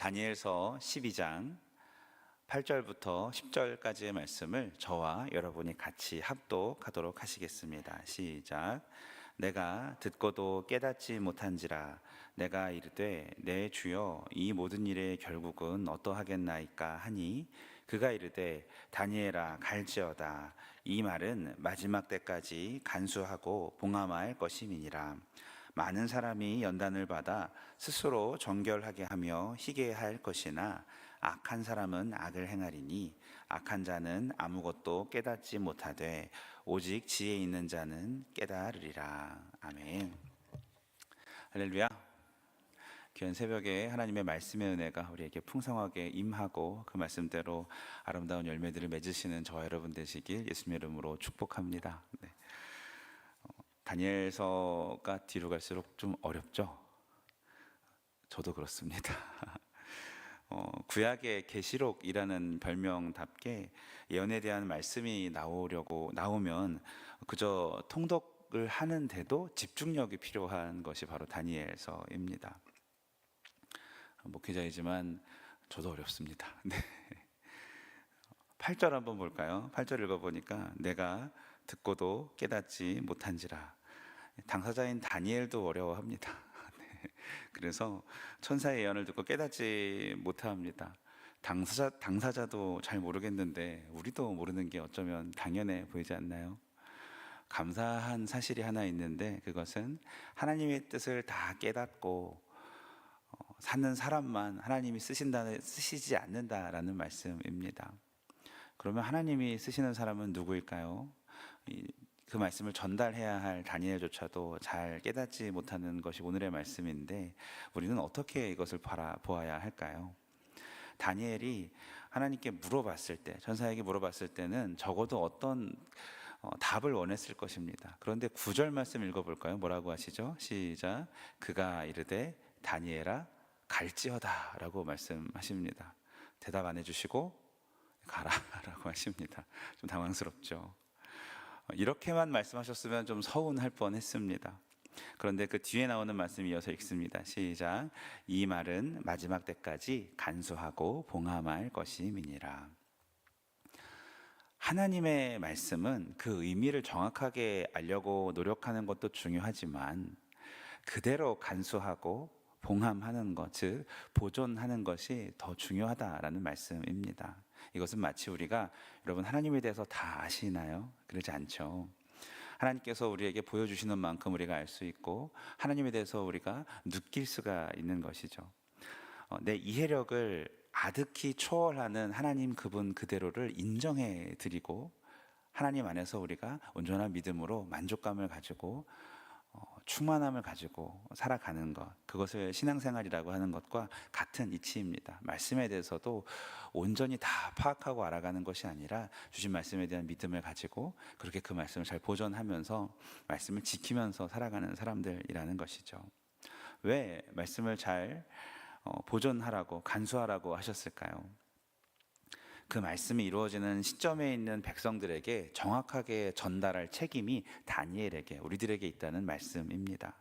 다니엘서 12장 8절부터 10절까지의 말씀을 저와 여러분이 같이 합독하도록 하시겠습니다. 시작. 내가 듣고도 깨닫지 못한지라 내가 이르되 내 주여 이 모든 일의 결국은 어떠하겠나이까 하니 그가 이르되 다니엘아 갈지어다. 이 말은 마지막 때까지 간수하고 봉함할 것임이니라. 많은 사람이 연단을 받아 스스로 정결하게 하며 희게 할 것이나 악한 사람은 악을 행하리니 악한 자는 아무것도 깨닫지 못하되 오직 지혜 있는 자는 깨달으리라. 아멘. 할렐루야. 귀한 새벽에 하나님의 말씀의 은혜가 우리에게 풍성하게 임하고 그 말씀대로 아름다운 열매들을 맺으시는 저와 여러분 되시길 예수님의 이름으로 축복합니다. 네. 다니엘서가 뒤로 갈수록 좀 어렵죠? 저도 그렇습니다. 구약의 계시록이라는 별명답게 예언에 대한 말씀이 나오면 그저 통독을 하는데도 집중력이 필요한 것이 바로 다니엘서입니다. 목회자이지만 저도 어렵습니다. 네. 8절 한번 볼까요? 8절 읽어보니까 내가 듣고도 깨닫지 못한지라. 당사자인 다니엘도 어려워합니다. 네. 그래서 천사의 예언을 듣고 깨닫지 못합니다. 당사자도 잘 모르겠는데 우리도 모르는 게 어쩌면 당연해 보이지 않나요? 감사한 사실이 하나 있는데 그것은 하나님의 뜻을 다 깨닫고 사는 사람만 하나님이 쓰시지 않는다라는 말씀입니다. 그러면 하나님이 쓰시는 사람은 누구일까요? 그 말씀을 전달해야 할 다니엘조차도 잘 깨닫지 못하는 것이 오늘의 말씀인데 우리는 어떻게 이것을 보아야 할까요? 다니엘이 하나님께 물어봤을 때, 천사에게 물어봤을 때는 적어도 어떤 답을 원했을 것입니다. 그런데 9절 말씀 읽어볼까요? 뭐라고 하시죠? 시작. 그가 이르되 다니엘아 갈지어다 라고 말씀하십니다. 대답 안 해주시고 가라 라고 하십니다. 좀 당황스럽죠. 이렇게만 말씀하셨으면 좀 서운할 뻔했습니다. 그런데 그 뒤에 나오는 말씀이 이어서 읽습니다. 시작. 이 말은 마지막 때까지 간수하고 봉함할 것임이니라. 하나님의 말씀은 그 의미를 정확하게 알려고 노력하는 것도 중요하지만 그대로 간수하고 봉함하는 것, 즉 보존하는 것이 더 중요하다라는 말씀입니다. 이것은 마치 우리가 여러분 하나님에 대해서 다 아시나요? 그러지 않죠. 하나님께서 우리에게 보여주시는 만큼 우리가 알 수 있고 하나님에 대해서 우리가 느낄 수가 있는 것이죠. 내 이해력을 아득히 초월하는 하나님 그분 그대로를 인정해 드리고 하나님 안에서 우리가 온전한 믿음으로 만족감을 가지고 충만함을 가지고 살아가는 것, 그것을 신앙생활이라고 하는 것과 같은 이치입니다. 말씀에 대해서도 온전히 다 파악하고 알아가는 것이 아니라 주신 말씀에 대한 믿음을 가지고 그렇게 그 말씀을 잘 보존하면서 말씀을 지키면서 살아가는 사람들이라는 것이죠. 왜 말씀을 잘 보존하라고 간수하라고 하셨을까요? 그 말씀이 이루어지는 시점에 있는 백성들에게 정확하게 전달할 책임이 다니엘에게, 우리들에게 있다는 말씀입니다.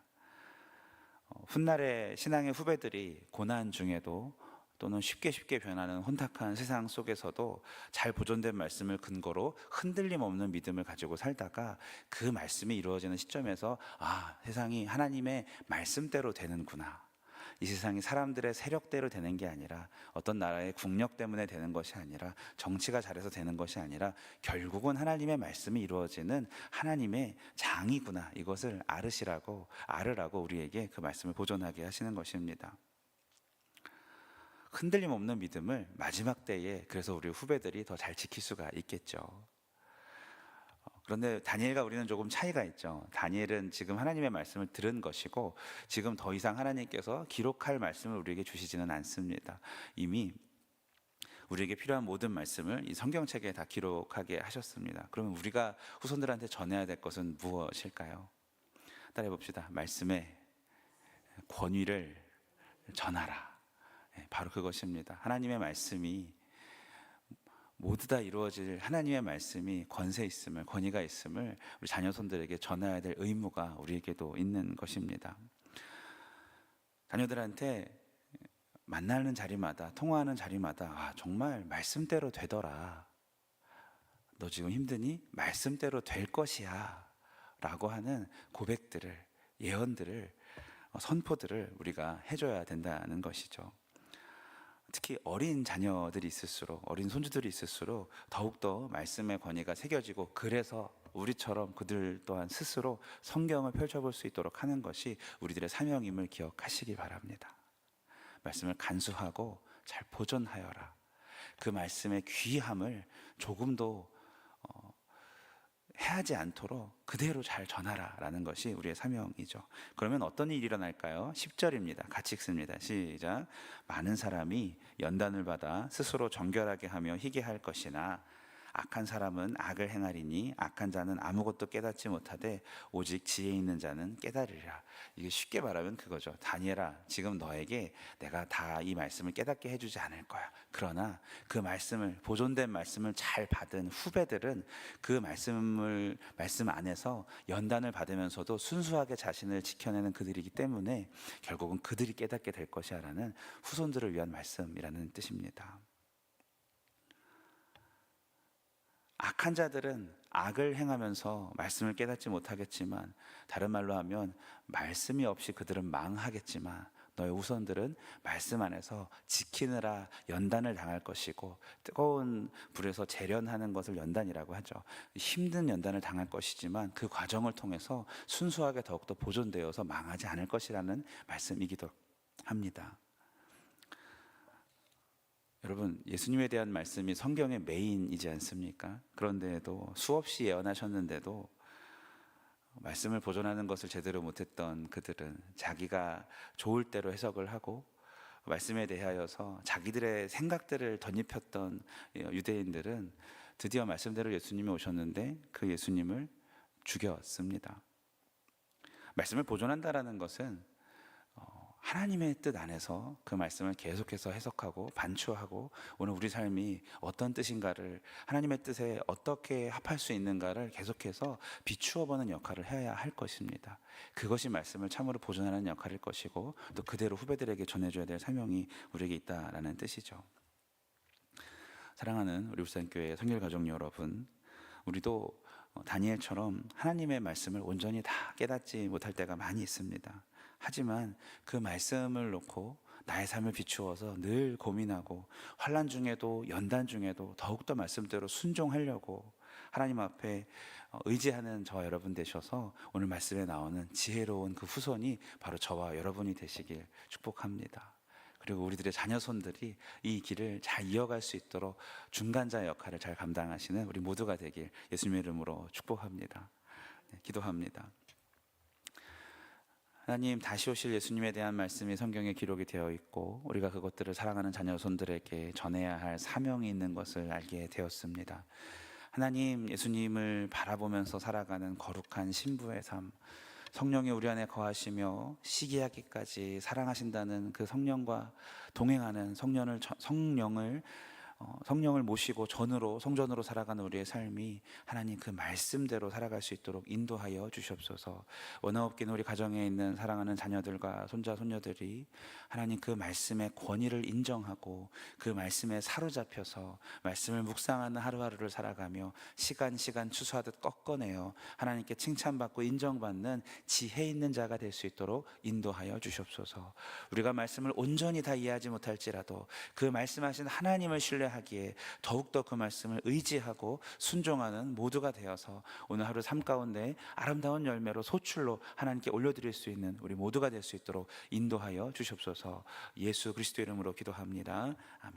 훗날에 신앙의 후배들이 고난 중에도 또는 쉽게 변하는 혼탁한 세상 속에서도 잘 보존된 말씀을 근거로 흔들림 없는 믿음을 가지고 살다가 그 말씀이 이루어지는 시점에서 세상이 하나님의 말씀대로 되는구나. 이 세상이 사람들의 세력대로 되는 게 아니라 어떤 나라의 국력 때문에 되는 것이 아니라 정치가 잘해서 되는 것이 아니라 결국은 하나님의 말씀이 이루어지는 하나님의 장이구나. 이것을 알으라고 우리에게 그 말씀을 보존하게 하시는 것입니다. 흔들림 없는 믿음을 마지막 때에 그래서 우리 후배들이 더 잘 지킬 수가 있겠죠. 그런데 다니엘과 우리는 조금 차이가 있죠. 다니엘은 지금 하나님의 말씀을 들은 것이고 지금 더 이상 하나님께서 기록할 말씀을 우리에게 주시지는 않습니다. 이미 우리에게 필요한 모든 말씀을 이 성경책에 다 기록하게 하셨습니다. 그러면 우리가 후손들한테 전해야 될 것은 무엇일까요? 따라해 봅시다. 말씀의 권위를 전하라. 바로 그것입니다. 하나님의 말씀이 모두 다 이루어질 하나님의 말씀이 권위가 있음을 우리 자녀손들에게 전해야 될 의무가 우리에게도 있는 것입니다. 자녀들한테 만나는 자리마다, 통화하는 자리마다 정말 말씀대로 되더라. 너 지금 힘드니? 말씀대로 될 것이야. 라고 하는 고백들을, 예언들을, 선포들을 우리가 해줘야 된다는 것이죠. 특히 어린 자녀들이 있을수록, 어린 손주들이 있을수록 더욱더 말씀의 권위가 새겨지고, 그래서 우리처럼 그들 또한 스스로 성경을 펼쳐볼 수 있도록 하는 것이 우리들의 사명임을 기억하시기 바랍니다. 말씀을 간수하고 잘 보존하여라. 그 말씀의 귀함을 조금도 해하지 않도록 그대로 잘 전하라 라는 것이 우리의 사명이죠. 그러면 어떤 일이 일어날까요? 10절입니다. 같이 읽습니다. 시작. 많은 사람이 연단을 받아 스스로 정결하게 하며 희게 할 것이나 악한 사람은 악을 행하리니 악한 자는 아무것도 깨닫지 못하되 오직 지혜 있는 자는 깨달으리라. 이게 쉽게 말하면 그거죠. 다니엘아, 지금 너에게 내가 다 이 말씀을 깨닫게 해주지 않을 거야. 그러나 그 말씀을, 보존된 말씀을 잘 받은 후배들은 그 말씀 안에서 연단을 받으면서도 순수하게 자신을 지켜내는 그들이기 때문에 결국은 그들이 깨닫게 될 것이야 라는 후손들을 위한 말씀이라는 뜻입니다. 악한 자들은 악을 행하면서 말씀을 깨닫지 못하겠지만, 다른 말로 하면 말씀이 없이 그들은 망하겠지만, 너의 후손들은 말씀 안에서 지키느라 연단을 당할 것이고, 뜨거운 불에서 재련하는 것을 연단이라고 하죠. 힘든 연단을 당할 것이지만 그 과정을 통해서 순수하게 더욱더 보존되어서 망하지 않을 것이라는 말씀이기도 합니다. 여러분, 예수님에 대한 말씀이 성경의 메인이지 않습니까? 그런데도 수없이 예언하셨는데도 말씀을 보존하는 것을 제대로 못했던 그들은 자기가 좋을 대로 해석을 하고, 말씀에 대하여서 자기들의 생각들을 덧입혔던 유대인들은 드디어 말씀대로 예수님이 오셨는데 그 예수님을 죽였습니다. 말씀을 보존한다라는 것은 하나님의 뜻 안에서 그 말씀을 계속해서 해석하고 반추하고, 오늘 우리 삶이 어떤 뜻인가를, 하나님의 뜻에 어떻게 합할 수 있는가를 계속해서 비추어 보는 역할을 해야 할 것입니다. 그것이 말씀을 참으로 보존하는 역할일 것이고, 또 그대로 후배들에게 전해줘야 될 사명이 우리에게 있다라는 뜻이죠. 사랑하는 우리 울산교회 성결가족 여러분, 우리도 다니엘처럼 하나님의 말씀을 온전히 다 깨닫지 못할 때가 많이 있습니다. 하지만 그 말씀을 놓고 나의 삶을 비추어서 늘 고민하고, 환난 중에도 연단 중에도 더욱더 말씀대로 순종하려고 하나님 앞에 의지하는 저와 여러분 되셔서 오늘 말씀에 나오는 지혜로운 그 후손이 바로 저와 여러분이 되시길 축복합니다. 그리고 우리들의 자녀손들이 이 길을 잘 이어갈 수 있도록 중간자 역할을 잘 감당하시는 우리 모두가 되길 예수님의 이름으로 축복합니다. 기도합니다. 하나님, 다시 오실 예수님에 대한 말씀이 성경에 기록이 되어 있고, 우리가 그것들을 사랑하는 자녀손들에게 전해야 할 사명이 있는 것을 알게 되었습니다. 하나님, 예수님을 바라보면서 살아가는 거룩한 신부의 삶, 성령이 우리 안에 거하시며 시기하기까지 사랑하신다는 그 성령과 동행하는 성령을 모시고 성전으로 살아가는 우리의 삶이 하나님 그 말씀대로 살아갈 수 있도록 인도하여 주시옵소서. 원하옵기는 우리 가정에 있는 사랑하는 자녀들과 손자 손녀들이 하나님 그 말씀의 권위를 인정하고 그 말씀에 사로잡혀서 말씀을 묵상하는 하루하루를 살아가며 시간 추수하듯 꺾어내어 하나님께 칭찬받고 인정받는 지혜 있는 자가 될 수 있도록 인도하여 주시옵소서. 우리가 말씀을 온전히 다 이해하지 못할지라도 그 말씀하신 하나님을 신뢰하기에 더욱더 그 말씀을 의지하고 순종하는 모두가 되어서 오늘 하루 삶 가운데 아름다운 열매로 소출로 하나님께 올려드릴 수 있는 우리 모두가 될 수 있도록 인도하여 주시옵소서. 예수 그리스도 이름으로 기도합니다. 아멘.